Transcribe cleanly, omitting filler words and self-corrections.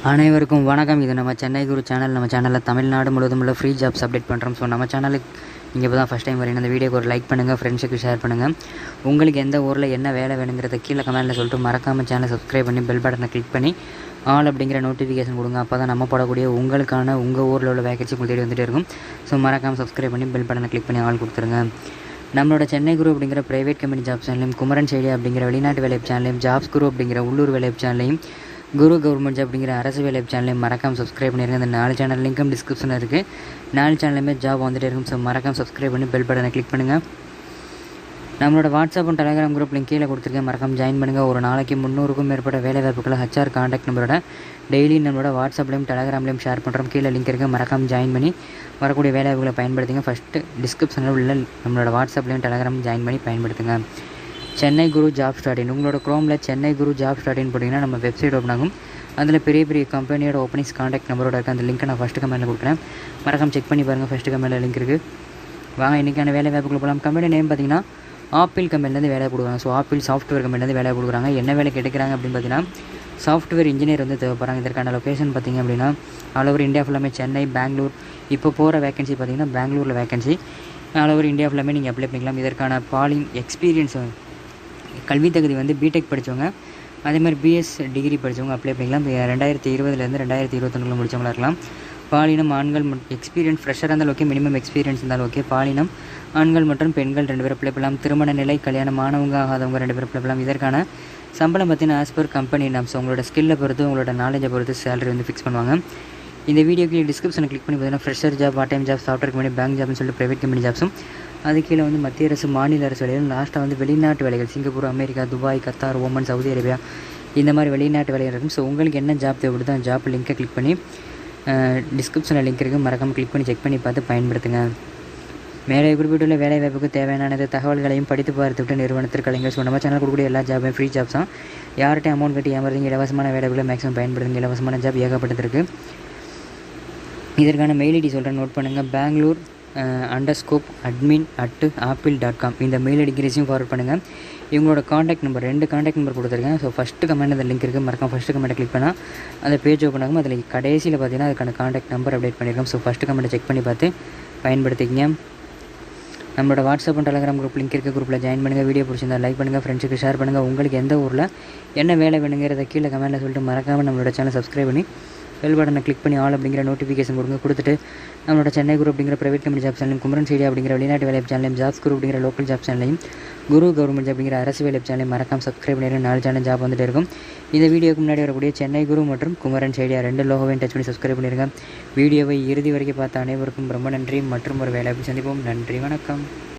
அனைவருக்கும் வணக்கம். இது நம்ம சென்னை குரு சேனல். நம்ம சேனலில் தமிழ்நாடு முழுவதும் உள்ள ஃப்ரீ ஜாப்ஸ் அப்டேட் பண்ணுறோம். ஸோ நம்ம சேனலுக்கு நீங்கள் இப்போ தான் ஃபஸ்ட் டைம் வரீங்க, இந்த வீடியோக்கு ஒரு லைக் பண்ணுங்கள், ஃப்ரெண்ட்ஸுக்கு ஷேர் பண்ணுங்கள். உங்களுக்கு எந்த ஊரில் என்ன வேலை வேணுங்கிறத கீழே கமெண்ட்டில் சொல்லிட்டு மறக்காமல் சேனலை சப்ஸ்கிரைப் பண்ணி பெல் பட்டனை கிளிக் பண்ணி ஆல் அப்படிங்கிற நோட்டிஃபிகேஷன் கொடுங்க. அப்போ தான் நம்ம போடக்கூடிய உங்களுக்கான உங்கள் ஊரில் உள்ள வேகன்சி உங்களுக்கு தேடி வந்துகிட்டே இருக்கும். ஸோ மறக்காமல் சப்ஸ்கிரைப் பண்ணி பெல் பட்டனை கிளிக் பண்ணி ஆல் கொடுத்துருங்க. நம்மளோட சென்னை குரு அப்படிங்கிற ப்ரைவேட் கம்பெனி ஜாப் சேனலையும், குமரன் செய்தி அப்படிங்கிற வெளிநாட்டு வேலைப் சேனலையும், ஜாப்ஸ் குரு அப்படிங்கிற உள்ளூர் வேலைப் சேனலையும், குரு கவர்மெண்ட் ஜாப் அப்படிங்கிற அரசு வேலைப் சேனலையும் மறக்காமல் சப்ஸ்கிரைப் பண்ணிடுங்க. இந்த 4 சேனல் லிங்க்கும் டிஸ்கிரிப்ஷனில் இருக்குது. 4 சேனலுமே ஜாப் வந்துகிட்டே இருக்கும். ஸோ மறக்காமல் சப்ஸ்கிரைப் பண்ணி பெல் பட்டனை கிளிக் பண்ணுங்கள். நம்மளோட WhatsApp and Telegram group link கீழே கொடுத்துருக்கேன், மறக்காமல் ஜாயின் பண்ணுங்கள். ஒரு நாளைக்கு 300க்கும் மேற்பட்ட வேலை வாய்ப்புகளை HR கான்டாக்ட் நம்பரோட டெய்லி நம்மளோட வாட்ஸ்அப்லேயும் டெலிகிராம்லேயும் ஷேர் பண்ணுறோம். கீழே லிங்க் இருக்குது, மறக்காமல் ஜாயின் பண்ணி வரக்கூடிய வேலை வாய்ப்புகளை பயன்படுத்துங்க. ஃபஸ்ட்டு டிஸ்கிரிப்ஷனில் உள்ள நம்மளோட வாட்ஸ்அப்லேயும் டெலிகிராம் ஜாயின் பண்ணி பயன்படுத்துங்க. சென்னை குரு ஜாப் ஸ்டார்டின் உங்களோட க்ரோமில் சென்னை குரு ஜாப் ஸ்டார்டின் போட்டிங்கன்னா நம்ம வெப்சைட் ஓப்பன் ஆகும். அதில் பெரிய பெரிய கம்பெனியோட ஓப்பனிங்ஸ் கான்டாக்ட் நம்பரோட இருக்குது. அந்த லிங்க்கை நான் ஃபஸ்ட்டு கமெண்ட்டில் கொடுக்குறேன், மறக்காமல் செக் பண்ணி பாருங்கள். ஃபஸ்ட்டு கமெண்ட்டில் லிங்க் இருக்குது. வாங்க இன்றைக்கான வேலை வாய்ப்புகள் போகலாம். கம்பெனி நேம் பார்த்தீங்கன்னா ஆப்பிள் கம்பெனிலேருந்து வேலை கொடுக்குறாங்க. ஸோ ஆப்பிள் சாஃப்ட்வேர் கம்பெனிலேருந்து வேலை கொடுக்குறாங்க. என்ன வேலை கேட்குறாங்க அப்படின்னு பார்த்தீங்கன்னா சாஃப்ட்வேர் இன்ஜினியர் வந்து தேவைப்படுறாங்க. இதற்கான லொக்கேஷன் பார்த்திங்க அப்படின்னா ஆல் ஓவர் இந்தியா ஃபுல்லாமே சென்னை, பெங்களூர். இப்போ போகிற வேகன்சி பார்த்திங்கன்னா பெங்களூரில் வேகன்சி. ஆல் ஓவர் இந்தியா ஃபுல்லாமே நீங்கள் அப்ளை பண்ணிக்கலாம். இதற்கான பாலிங் எக்ஸ்பீரியன்ஸ் கல்வி தகுதி வந்து பிடெக் படித்தவங்க, அதே மாதிரி BS டிகிரி படித்தவங்க அப்ளை பண்ணிக்கலாம். 2020 2021 முடித்தவங்களாக இருக்கலாம். பாலினம் ஆண்கள் எக்ஸ்பீரியன்ஸ் ஃப்ரெஷராக இருந்தாலும் ஓகே, மினிமம் எக்ஸ்பீரியன்ஸ் இருந்தாலும் ஓகே. பாலினம் ஆண்கள் மற்றும் பெண்கள் 2 பேர் அப்ளை பண்ணலாம். திருமண நிலை கல்யாணம் ஆனவங்க ஆகாதவங்க 2 பேர் அப்ளை பண்ணலாம். இதற்கான சம்பளம் பார்த்தீங்கன்னா ஆஸ் பர் கம்பெனி நாம்ஸ், உங்களோட ஸ்கில்லை பொறுத்து உங்களோட நாலேஜை பொறுத்து சேலரி வந்து ஃபிக்ஸ் பண்ணுவாங்க. இந்த வீடியோக்கு டிஸ்கிரிப்ஷனை கிளிக் பண்ணி பார்த்தீங்கன்னா fresher job, part time job, software company, bank ஜாப்னு சொல்லிட்டு ப்ரைவேட் கம்பெனி ஜாப்ஸும், அது கீழே வந்து மத்திய அரசு, மாநில அரசு வேலைகள், லாஸ்ட்டாக வந்து வெளிநாட்டு வேலைகள், Singapore, America, Dubai, Qatar, Oman, Saudi Arabia, இந்த மாதிரி வெளிநாட்டு வேலைகள் இருக்கும். ஸோ உங்களுக்கு என்ன ஜாப் தேவைப்படுதோ அந்த ஜாப் லிங்க்கை கிளிக் பண்ணி டிஸ்கிரிப்ஷனில் லிங்க் இருக்குது, மறக்காமல் கிளிக் பண்ணி செக் பண்ணி பார்த்து பயன்படுத்துங்க. மேலே குறிப்பிட்டுள்ள வேலை வாய்ப்புக்கு தேவையான தகவல்களையும் படித்து பார்த்துவிட்டு நிறுவனத்திற்கு அழைங்க. ஸோ நம்ம சேனல் கொடுக்கக்கூடிய எல்லா ஜாபும் ஃப்ரீ ஜாப்ஸ் தான். யார்கிட்டையும் அமௌண்ட் கட்டி ஏமாறீங்க, இலவசமான வேலைகளை மேக்ஸிமம் பயன்படுத்துங்க. இலவசமான ஜாப் ஏகப்பட்டது. இதற்கான மெயில் ஐடி சொல்கிறேன், நோட் பண்ணுங்கள். பெங்களூர் _admin@apple.com இந்த மெயில் ஐடிக்கு ரெஸ்யூம் ஃபார்வர்ட் பண்ணுங்கள். இவங்களோட காண்டாக்ட் நம்பர் 2 காண்டாக்ட் நம்பர் கொடுத்துருக்கேன். ஸோ ஃபஸ்ட்டு கமெண்ட் அந்த லிங்க் இருக்குது, மறக்காம ஃபஸ்ட்டு கமெண்ட்டை கிளிக் பண்ணால் அந்த பேஜ் ஓப்பன் ஆகும். அதில் கடைசியில் பார்த்தீங்கன்னா அதுக்கான காண்டாக்ட் நம்பர் அப்டேட் பண்ணியிருக்கோம். ஸோ ஃபஸ்ட்டு கமெண்ட்டை செக் பண்ணி பார்த்து பயன்படுத்திக்கங்க. நம்மளோட WhatsApp and Telegram group link இருக்க குரூப்பில் ஜாயின் பண்ணுங்கள். வீடியோ பிடிச்சிருந்தா லைக் பண்ணுங்கள், ஃப்ரெண்ட்ஸுக்கு ஷேர் பண்ணுங்கள். உங்களுக்கு எந்த ஊரில் என்ன வேலை வேணுங்கிறத கீழே கமெண்ட்டில் சொல்லிட்டு மறக்காமல் நம்மளோட சேனல் சப்ஸ்கிரைப் பண்ணி பெல் பட்டனை கிளிக் பண்ணி ஆல் அப்படிங்கிற நோட்டிஃபிகேஷன் கொடுத்துட்டு நம்மளோட சென்னை குரு அப்படிங்கிற ப்ரைவேட் கம்பெனி ஜாப் சேனலையும், குமரன் செய்தி அப்படிங்கிற வெளிநாட்டு வேலைப் சேனலையும், ஜாப்ஸ் குரு அப்படிங்கிற லோக்கல் ஜாப் சேனலையும், குரு கவர்மெண்ட் ஜாப் அப்படிங்கிற அரசு வேலைப் சேனலையும் மறக்காமல் சப்ஸ்கிரைப் பண்ணி 4 சேனல் ஜாப் வந்துட்டு இருக்கும். இந்த வீடியோக்கு முன்னாடி வரக்கூடிய சென்னை குரு மற்றும் குமரன் செய்தியா 2 லோகோவையும் டச் பண்ணி சப்ஸ்கிரைப் பண்ணிடுங்க. வீடியோவை இறுதி வரைக்கும் பார்த்த அனைவருக்கும் ரொம்ப நன்றி. மற்றும் ஒரு வேலை சந்திப்போம். நன்றி, வணக்கம்.